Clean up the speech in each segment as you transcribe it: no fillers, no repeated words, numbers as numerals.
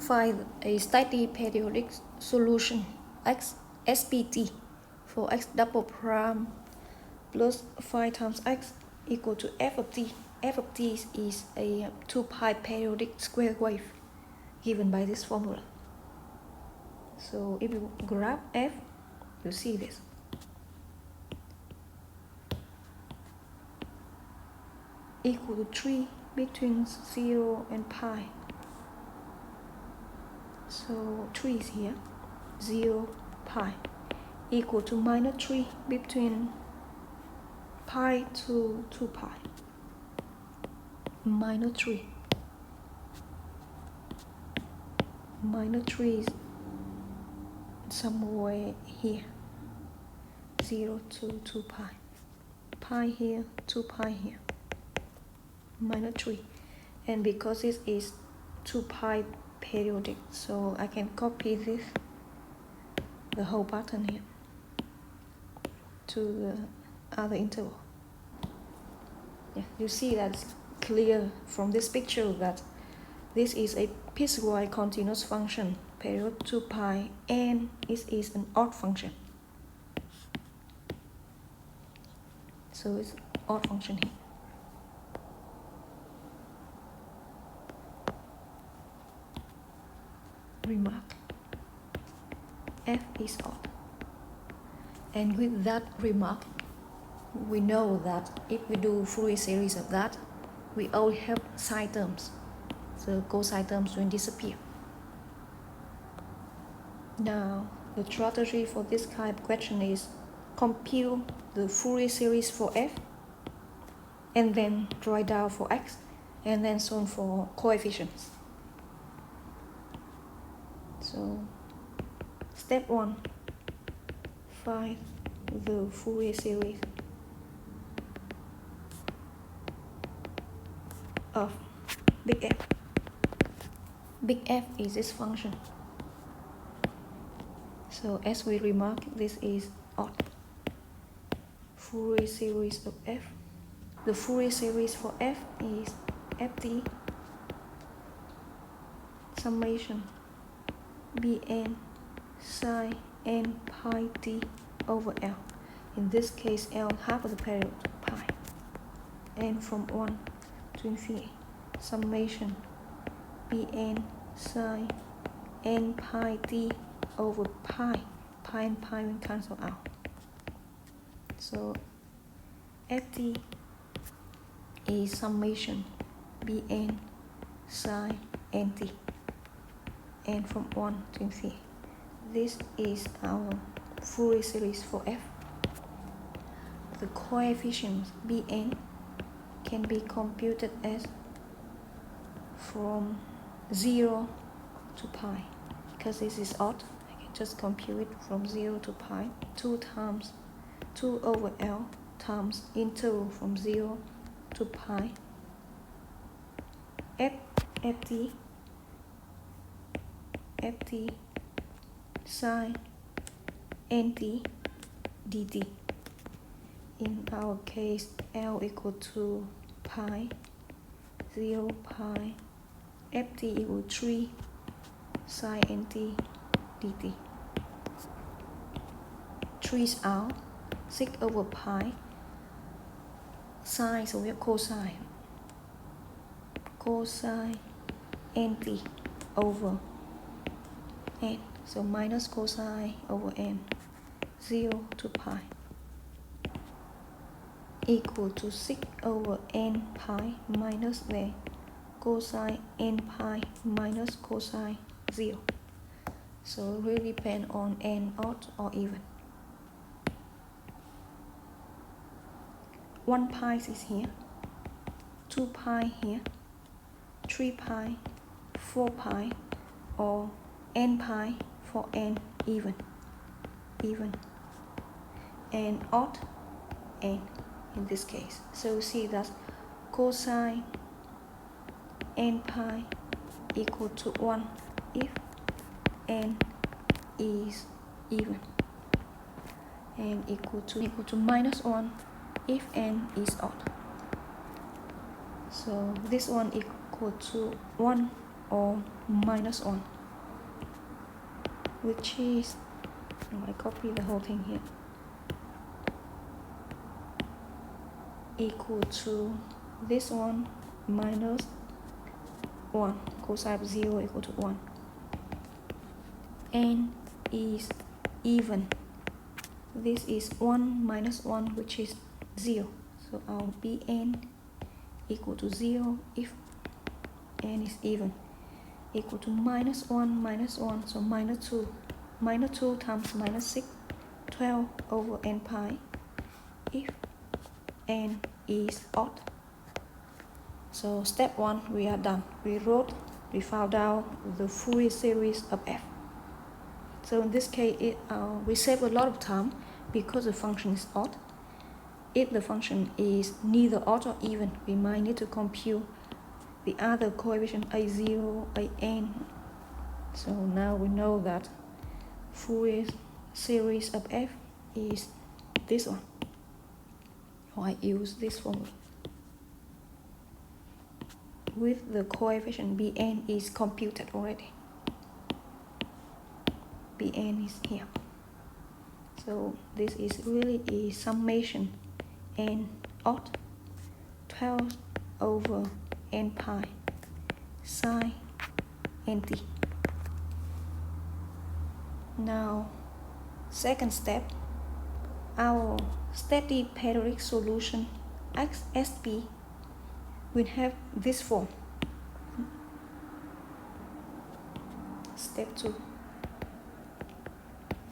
find a steady periodic solution x SPT for x double prime plus 5 times x equal to f of t. F of t is a 2 pi periodic square wave given by this formula. So if you graph f, you see this. Equal to 3 between 0 and pi. So 3 is here, 0, pi. Equal to minus 3 between pi to 2 pi. Minus 3. Minus 3 is somewhere here. 0 to 2 pi. Pi here, 2 pi here. Minus 3. And because this is 2 pi periodic, so I can copy this, the whole pattern here, to the other interval. Yeah, you see that's clear from this picture that this is a piecewise continuous function, period 2 pi, and it is an odd function. So it's odd function here. Remark: f is odd. And with that remark, we know that if we do Fourier series of that, we only have sine terms. The cosine terms will disappear. Now, the strategy for this kind of question is compute the Fourier series for f, and then write down for x, and then solve for coefficients. So, step 1, find the Fourier series of big F. Big F is this function. So as we remark, this is odd. Fourier series of f. The Fourier series for f is ft summation bn sine n pi t over L. In this case, L half of the period pi. And from 1 to infinity, summation bn sine n pi t over pi. Pi and pi will cancel out. So ft is summation bn sine nt. And from 1 to infinity. This is our Fourier series for f. The coefficients bn can be computed as from 0 to pi. Because this is odd, I can just compute it from 0 to pi. 2 times 2 over L times interval from 0 to pi. ft sine nt dt. In our case, L equal to pi, 0 pi, ft equal 3 sine nt dt. 3 is out, 6 over pi, sine so we have cosine. Cosine nt over n, so minus cosine over n, 0 to pi, equal to 6 over n pi minus the cosine n pi minus cosine 0. So it really depends on n odd or even. 1 pi is here, 2 pi here, 3 pi, 4 pi, or n pi for n even, and odd n in this case. So see that cosine n pi equal to 1 if n is even, and equal to minus 1 if n is odd. So this one equal to 1 or minus 1. which is, I copy the whole thing here, equal to this one minus 1, cosine of 0 equal to 1. N is even. This is 1 minus 1, which is 0. So our Bn equal to 0 if n is even, equal to minus 1, so minus 2. Minus 2 times minus 6, 12 over n pi if n is odd. So step 1, we are done. We found out the Fourier series of f. So in this case, we save a lot of time because the function is odd. If the function is neither odd or even, we might need to compute the other coefficient a0, an. So now we know that Fourier series of f is this one. Or I use this formula. With the coefficient Bn is computed already. Bn is here. So this is really a summation n odd 12 over n pi sine nt. Now, second step, our steady periodic solution XSP will have this form. Step 2.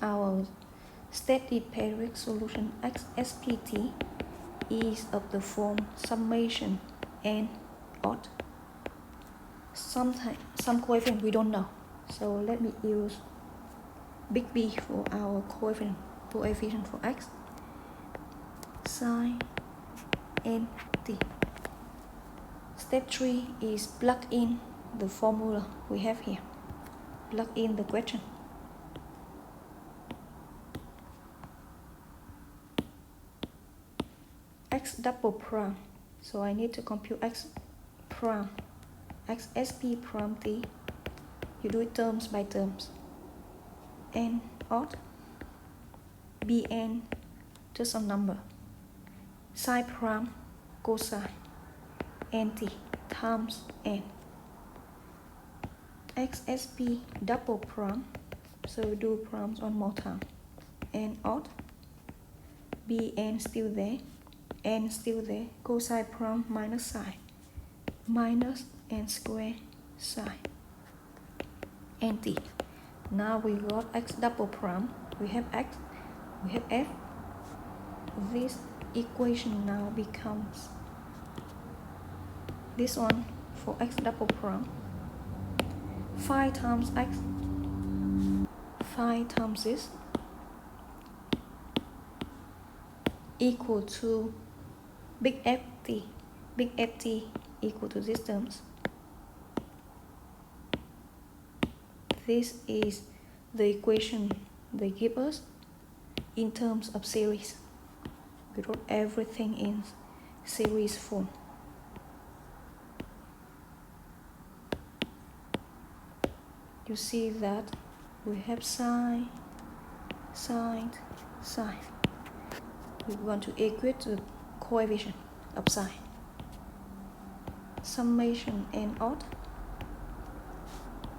Our steady periodic solution XSPT is of the form summation n odd. Sometimes some coefficient we don't know. So let me use big B for our coefficient for x. Sine nt. Step 3 is plug in the formula we have here. Plug in the question. X double prime. So I need to compute x prime. XSP prime t. You do it terms by terms. N odd. Bn just some number. Sine prime cosine nt times n. XSP double prime. So we do primes one more time. N odd. Bn still there. N still there. Cosine prime minus sine. Minus n squared sine nt. Now we got x double prime. We have x. We have f. This equation now becomes this one for x double prime. 5 times x. 5 times this equal to big Ft. Big Ft equal to these terms. This is the equation they give us in terms of series. We wrote everything in series form. You see that we have sine, sine, sine. We want to equate the coefficient of sine. Summation n odd.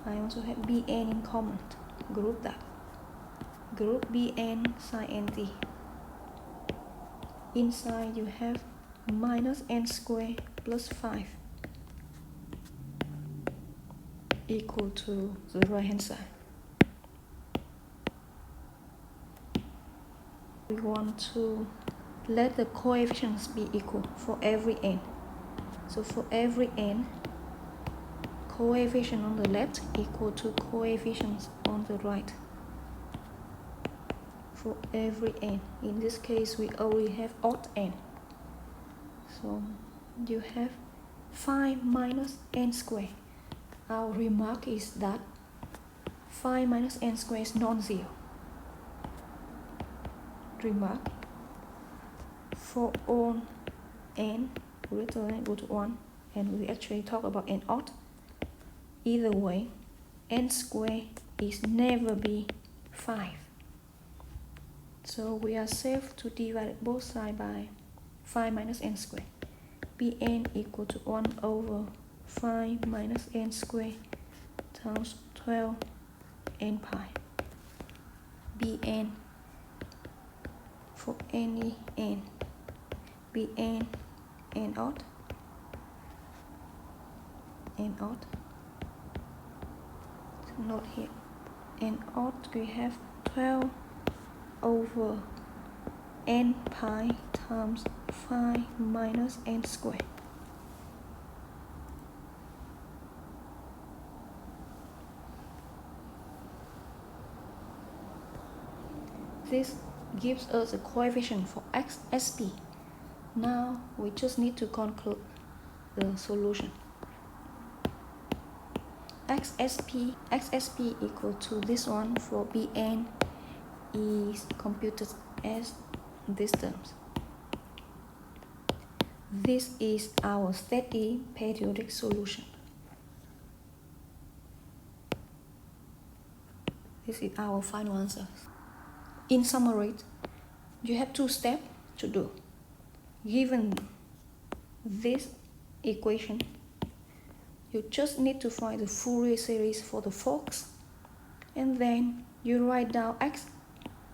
I also have Bn in common. Group that. Group Bn sine nt. Inside you have minus n squared plus 5 equal to the right hand side. We want to let the coefficients be equal for every n. So for every n, coefficient on the left equal to coefficients on the right. For every n. In this case, we only have odd n. So you have 5 minus n squared. Our remark is that 5 minus n squared is non-zero. Remark, for all n greater than or equal to 1, and we actually talk about n odd, either way, n squared is never be 5. So we are safe to divide both sides by 5 minus n squared. Bn equal to 1 over 5 minus n squared times 12 n pi. Bn for any n. Bn n odd. N odd. So note here. N odd we have 12 over n pi times 5 minus n squared. This gives us a coefficient for xsp. Now we just need to conclude the solution. xsp equal to this one for Bn is computed as these terms. This is our steady periodic solution. This is our final answer. In summary, you have 2 steps to do. Given this equation, you just need to find the Fourier series for the forks, and then you write down x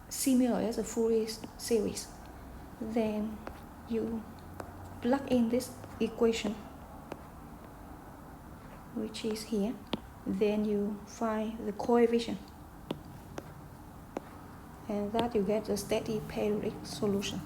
similar as a Fourier series. Then you plug in this equation, which is here. Then you find the coefficient, and that you get a steady periodic solution.